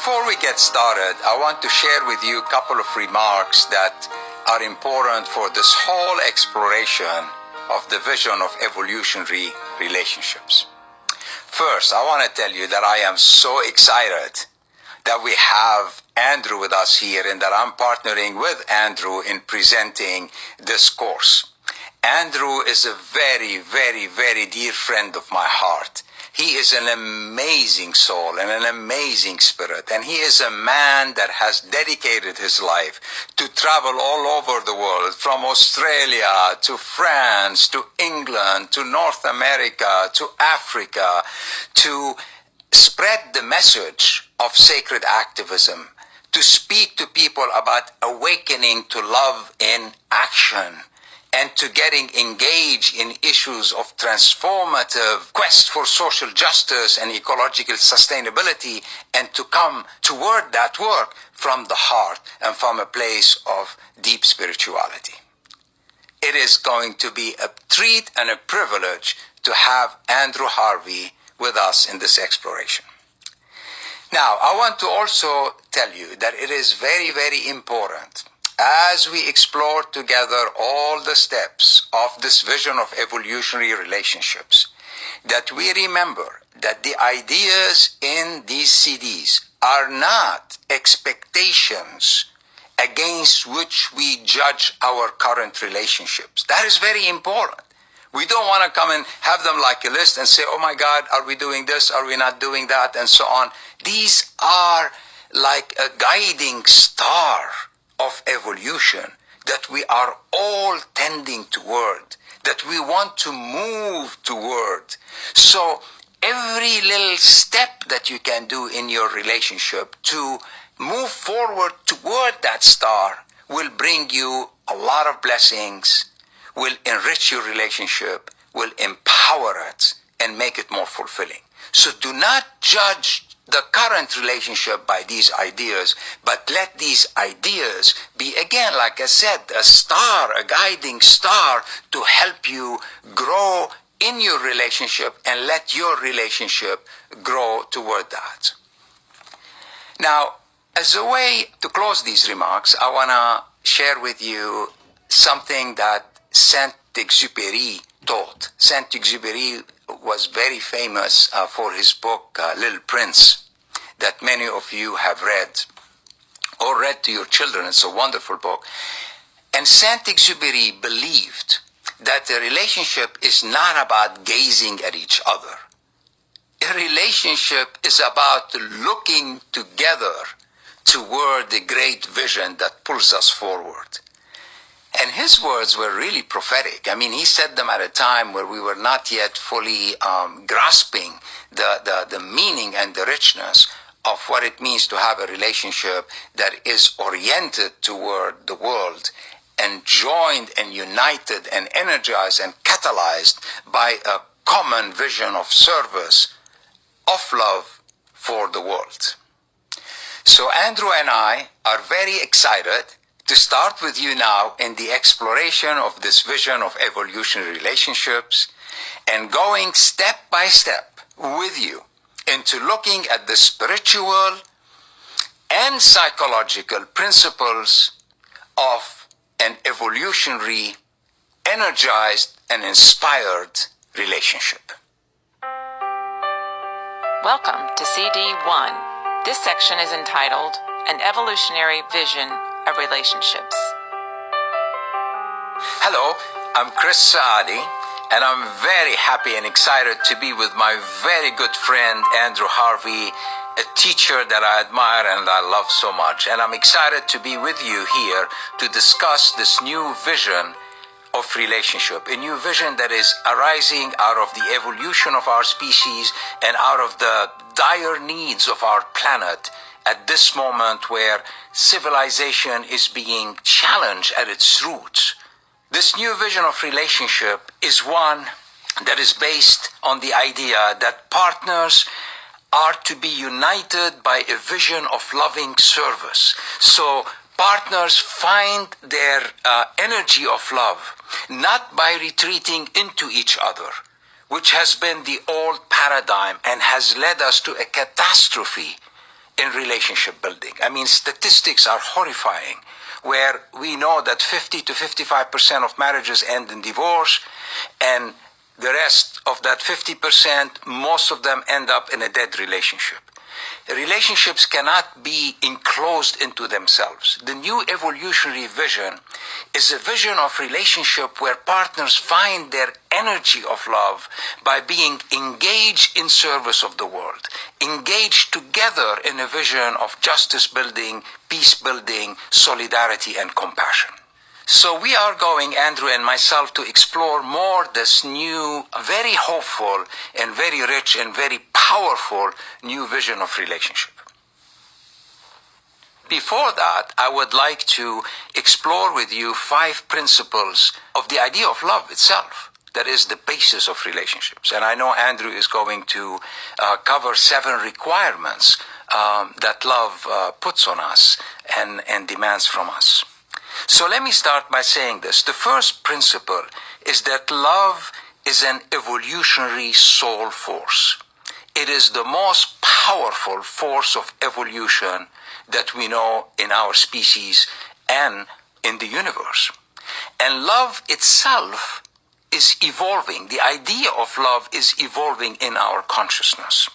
Before we get started, I want to share with you a couple of remarks that are important for this whole exploration of the vision of evolutionary relationships. First, I want to tell you that I am so excited that we have Andrew with us here and that I'm partnering with Andrew in presenting this course. Andrew is a very, very, very dear friend of my heart. He is an amazing soul and an amazing spirit, and he is a man that has dedicated his life to travel all over the world, from Australia to France to England to North America to Africa, to spread the message of sacred activism, to speak to people about awakening to love in action, and to getting engaged in issues of transformative quest for social justice and ecological sustainability, and to come toward that work from the heart and from a place of deep spirituality. It is going to be a treat and a privilege to have Andrew Harvey with us in this exploration. Now, I want to also tell you that it is very, very important as we explore together all the steps of this vision of evolutionary relationships, that we remember that the ideas in these CDs are not expectations against which we judge our current relationships. That is very important. We don't want to come and have them like a list and say, oh my God, are we doing this? Are we not doing that? And so on. These are like a guiding star of evolution that we are all tending toward, that we want to move toward. So every little step that you can do in your relationship to move forward toward that star will bring you a lot of blessings, will enrich your relationship, will empower it, and make it more fulfilling. So do not judge the current relationship by these ideas, but let these ideas be, again, like I said, a star, a guiding star to help you grow in your relationship and let your relationship grow toward that. Now, as a way to close these remarks, I want to share with you something that Saint-Exupéry taught. Saint-Exupéry was very famous for his book, Little Prince, that many of you have read or read to your children. It's a wonderful book. And Saint-Exupéry believed that a relationship is not about gazing at each other. A relationship is about looking together toward the great vision that pulls us forward. And his words were really prophetic. I mean, he said them at a time where we were not yet fully grasping the meaning and the richness of what it means to have a relationship that is oriented toward the world and joined and united and energized and catalyzed by a common vision of service, of love for the world. So Andrew and I are very excited to start with you now in the exploration of this vision of evolutionary relationships and going step by step with you into looking at the spiritual and psychological principles of an evolutionary, energized, and inspired relationship. Welcome to CD 1. This section is entitled An Evolutionary Vision of Relationships. Hello, I'm Chris Saade, and I'm very happy and excited to be with my very good friend Andrew Harvey, a teacher that I admire and I love so much. And I'm excited to be with you here to discuss this new vision of relationship, a new vision that is arising out of the evolution of our species and out of the dire needs of our planet at this moment where civilization is being challenged at its roots. This new vision of relationship is one that is based on the idea that partners are to be united by a vision of loving service. So partners find their energy of love not by retreating into each other, which has been the old paradigm and has led us to a catastrophe in relationship building. I mean, statistics are horrifying, where we know that 50 to 55% of marriages end in divorce, and the rest of that 50%, most of them end up in a dead relationship. Relationships cannot be enclosed into themselves. The new evolutionary vision is a vision of relationship where partners find their energy of love by being engaged in service of the world, engaged together in a vision of justice building, peace building, solidarity, and compassion. So we are going, Andrew and myself, to explore more this new, very hopeful and very rich and very powerful new vision of relationship. Before that, I would like to explore with you 5 principles of the idea of love itself. That is the basis of relationships. And I know Andrew is going to cover 7 requirements that love puts on us and demands from us. So let me start by saying this. The first principle is that love is an evolutionary soul force. It is the most powerful force of evolution that we know in our species and in the universe. And love itself is evolving. The idea of love is evolving in our consciousness.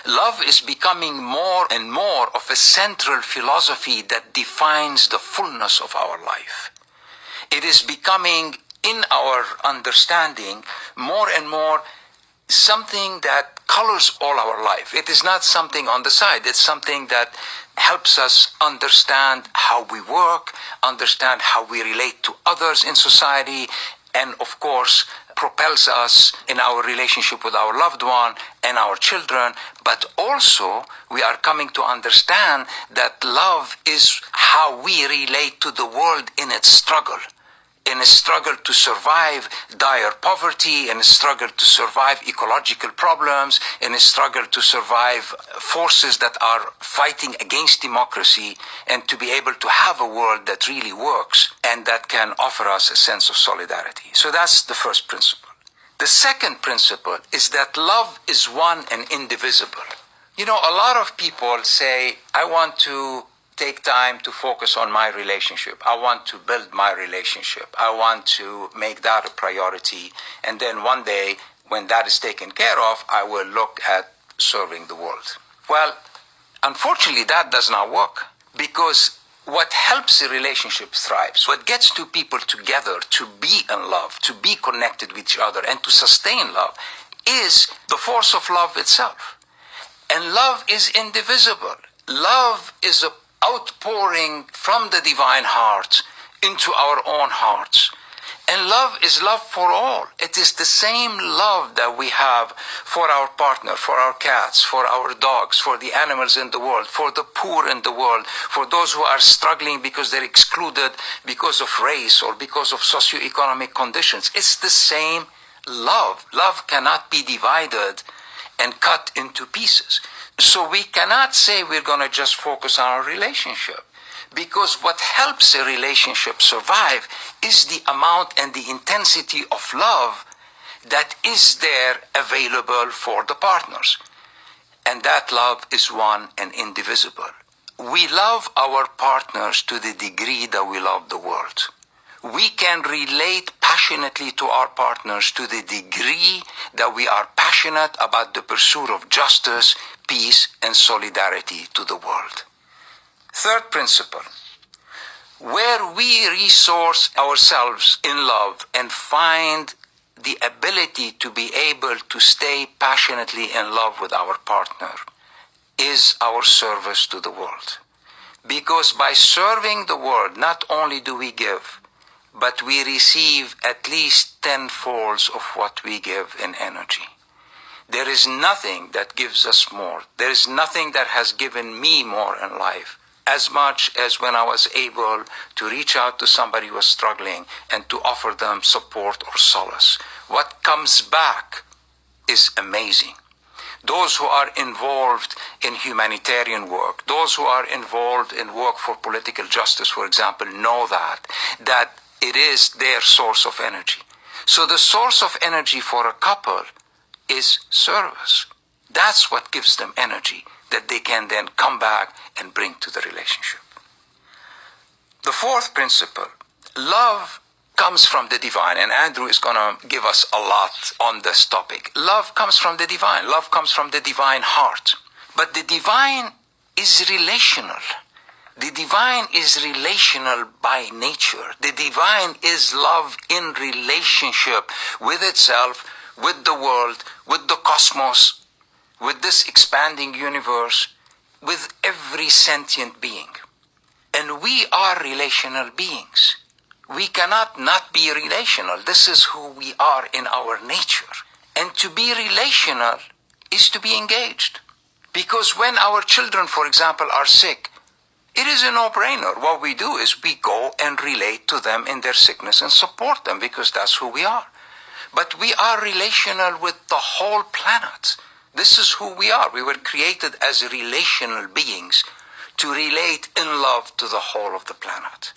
Love is becoming more and more of a central philosophy that defines the fullness of our life. It is becoming, in our understanding, more and more something that colors all our life. It is not something on the side. It's something that helps us understand how we work, understand how we relate to others in society, and of course, propels us in our relationship with our loved one and our children. But also, we are coming to understand that love is how we relate to the world in its struggle. In a struggle to survive dire poverty, in a struggle to survive ecological problems, in a struggle to survive forces that are fighting against democracy, and to be able to have a world that really works and that can offer us a sense of solidarity. So that's the first principle. The second principle is that love is one and indivisible. You know, a lot of people say, I want to take time to focus on my relationship. I want to build my relationship. I want to make that a priority. And then one day, when that is taken care of, I will look at serving the world. Well, unfortunately, that does not work, because what helps a relationship thrive, what gets two people together to be in love, to be connected with each other, and to sustain love, is the force of love itself. And love is indivisible. Love is a outpouring from the divine heart into our own hearts. And love is love for all. It is the same love that we have for our partner, for our cats, for our dogs, for the animals in the world, for the poor in the world, for those who are struggling because they're excluded because of race or because of socioeconomic conditions. It's the same love. Love cannot be divided and cut into pieces. So we cannot say we're going to just focus on our relationship, because what helps a relationship survive is the amount and the intensity of love that is there available for the partners. And that love is one and indivisible. We love our partners to the degree that we love the world. We can relate passionately to our partners to the degree that we are passionate about the pursuit of justice, peace, and solidarity to the world. Third principle, where we resource ourselves in love and find the ability to be able to stay passionately in love with our partner, is our service to the world. Because by serving the world, not only do we give, but we receive at least 10-folds of what we give in energy. There is nothing that gives us more. There is nothing that has given me more in life, as much as when I was able to reach out to somebody who was struggling and to offer them support or solace. What comes back is amazing. Those who are involved in humanitarian work, those who are involved in work for political justice, for example, know that it is their source of energy. So the source of energy for a couple is service. That's what gives them energy. that they can then come back and bring to the relationship. The fourth principle, love comes from the divine, and Andrew is going to give us a lot on this topic. Love comes from the divine. Love comes from the divine heart. But the divine is relational. The divine is relational by nature. The divine is love in relationship with itself, with the world, with the cosmos, with this expanding universe, with every sentient being. And we are relational beings. We cannot not be relational. This is who we are in our nature. And to be relational is to be engaged. Because when our children, for example, are sick, it is a no-brainer. What we do is we go and relate to them in their sickness and support them because that's who we are. But we are relational with the whole planet. This is who we are. We were created as relational beings to relate in love to the whole of the planet.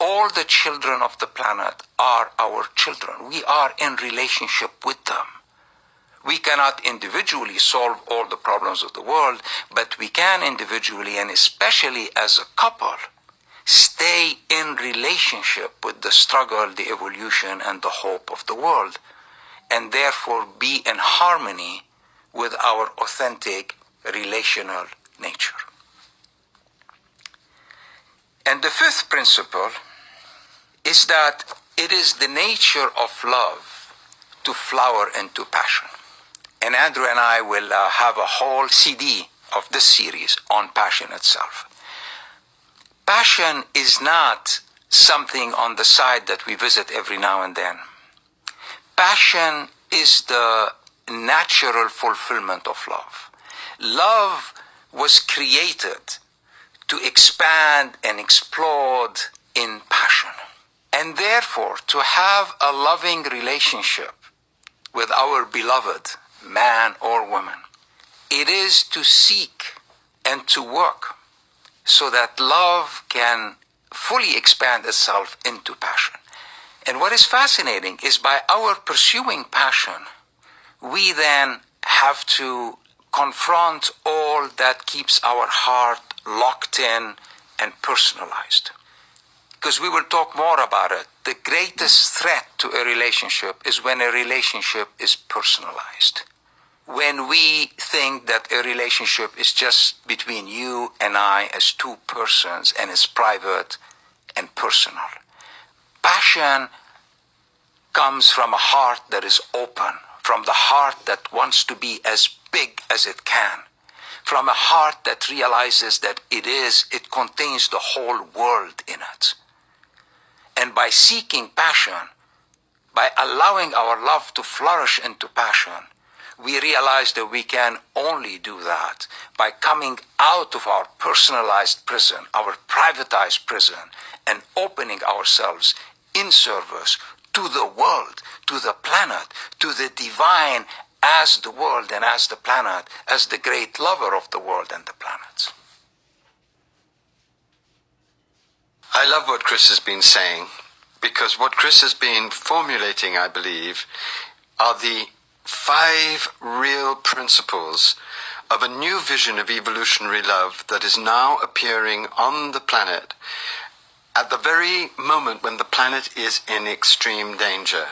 All the children of the planet are our children. We are in relationship with them. We cannot individually solve all the problems of the world, but we can individually, and especially as a couple, stay in relationship with the struggle, the evolution, and the hope of the world, and therefore be in harmony with our authentic relational nature. And the fifth principle is that it is the nature of love to flower into passion. And Andrew and I will have a whole CD of this series on passion itself. Passion is not something on the side that we visit every now and then. Passion is the natural fulfillment of love. Love was created to expand and explode in passion. And therefore, to have a loving relationship with our beloved, man or woman, it is to seek and to work so that love can fully expand itself into passion. And what is fascinating is by our pursuing passion, we then have to confront all that keeps our heart locked in and personalized. Because we will talk more about it. The greatest threat to a relationship is when a relationship is personalized. When we think that a relationship is just between you and I as two persons and is private and personal. Passion comes from a heart that is open, from the heart that wants to be as big as it can, from a heart that realizes that it contains the whole world in it. And by seeking passion, by allowing our love to flourish into passion, we realize that we can only do that by coming out of our personalized prison, our privatized prison, and opening ourselves in service to the world, to the planet, to the divine as the world and as the planet, as the great lover of the world and the planet. I love what Chris has been saying, because what Chris has been formulating, I believe, are the 5 real principles of a new vision of evolutionary love that is now appearing on the planet at the very moment when the planet is in extreme danger.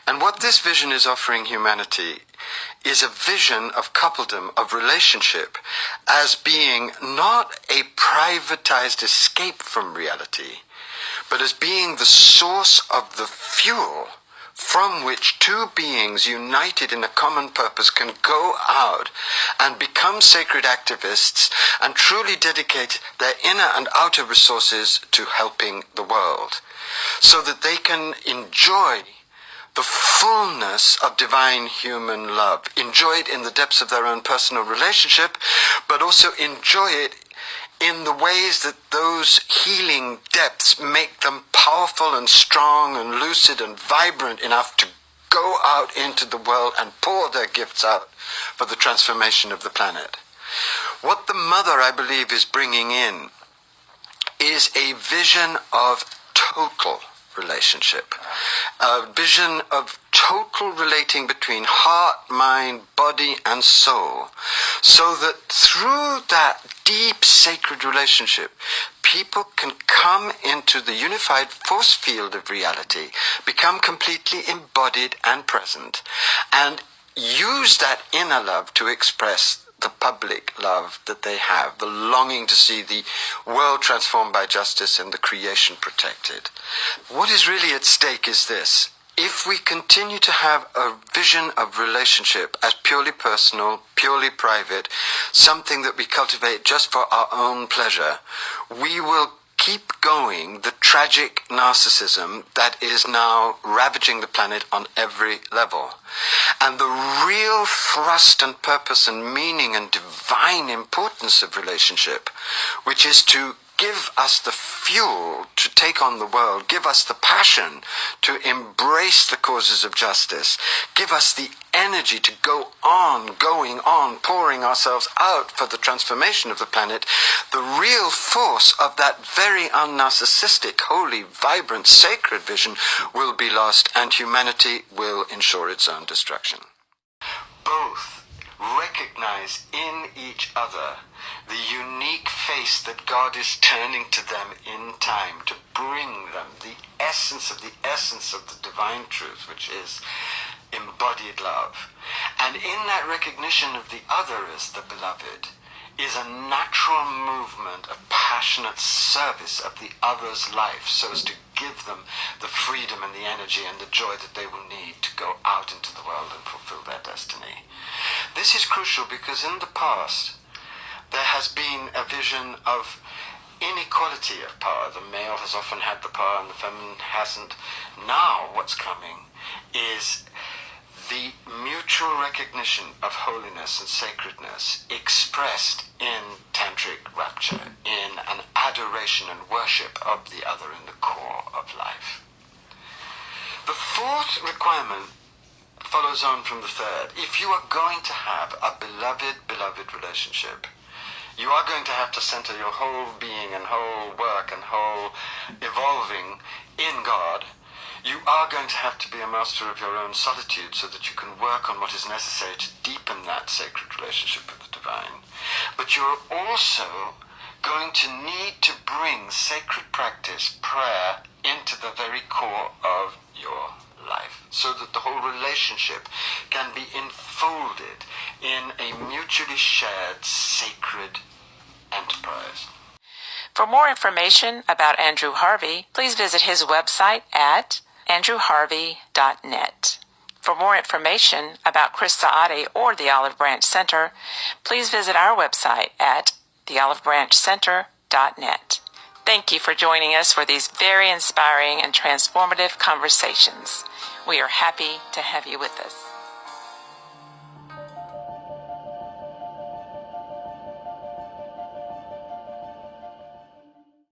And what this vision is offering humanity is a vision of coupledom, of relationship, as being not a privatized escape from reality, but as being the source of the fuel from which two beings united in a common purpose can go out and become sacred activists and truly dedicate their inner and outer resources to helping the world, so that they can enjoy the fullness of divine human love, enjoy it in the depths of their own personal relationship, but also enjoy it in the ways that those healing depths make them powerful and strong and lucid and vibrant enough to go out into the world and pour their gifts out for the transformation of the planet. What the Mother, I believe, is bringing in is a vision of total relationship, a vision of total relating between heart, mind, body, and soul, so that through that deep sacred relationship, people can come into the unified force field of reality, become completely embodied and present, and use that inner love to express the public love that they have, the longing to see the world transformed by justice and the creation protected. What is really at stake is this. If we continue to have a vision of relationship as purely personal, purely private, something that we cultivate just for our own pleasure, we will keep going the tragic narcissism that is now ravaging the planet on every level. And the real thrust and purpose and meaning and divine importance of relationship, which is to give us the fuel to take on the world, give us the passion to embrace the causes of justice, give us the energy to go on, going on, pouring ourselves out for the transformation of the planet, the real force of that very unnarcissistic, holy, vibrant, sacred vision will be lost, and humanity will ensure its own destruction. Both recognize in each other the unique face that God is turning to them in time to bring them the essence of the divine truth, which is embodied love. And in that recognition of the other as the beloved is a natural movement of passionate service of the other's life, so as to give them the freedom and the energy and the joy that they will need to go out into the world and fulfill their destiny. This is crucial because in the past there has been a vision of inequality of power. The male has often had the power and the feminine hasn't. Now what's coming is the mutual recognition of holiness and sacredness expressed in tantric rapture, in an adoration and worship of the other in the core of life. The fourth requirement follows on from the third. If you are going to have a beloved relationship, you are going to have to center your whole being and whole work and whole evolving in God. You are going to have to be a master of your own solitude so that you can work on what is necessary to deepen that sacred relationship with the divine. But you're also going to need to bring sacred practice, prayer, into the very core of your life, so that the whole relationship can be enfolded in a mutually shared sacred enterprise. For more information about Andrew Harvey, please visit his website at andrewharvey.net. For more information about Chris Saade or the Olive Branch Center, please visit our website at theolivebranchcenter.net. Thank you for joining us for these very inspiring and transformative conversations. We are happy to have you with us.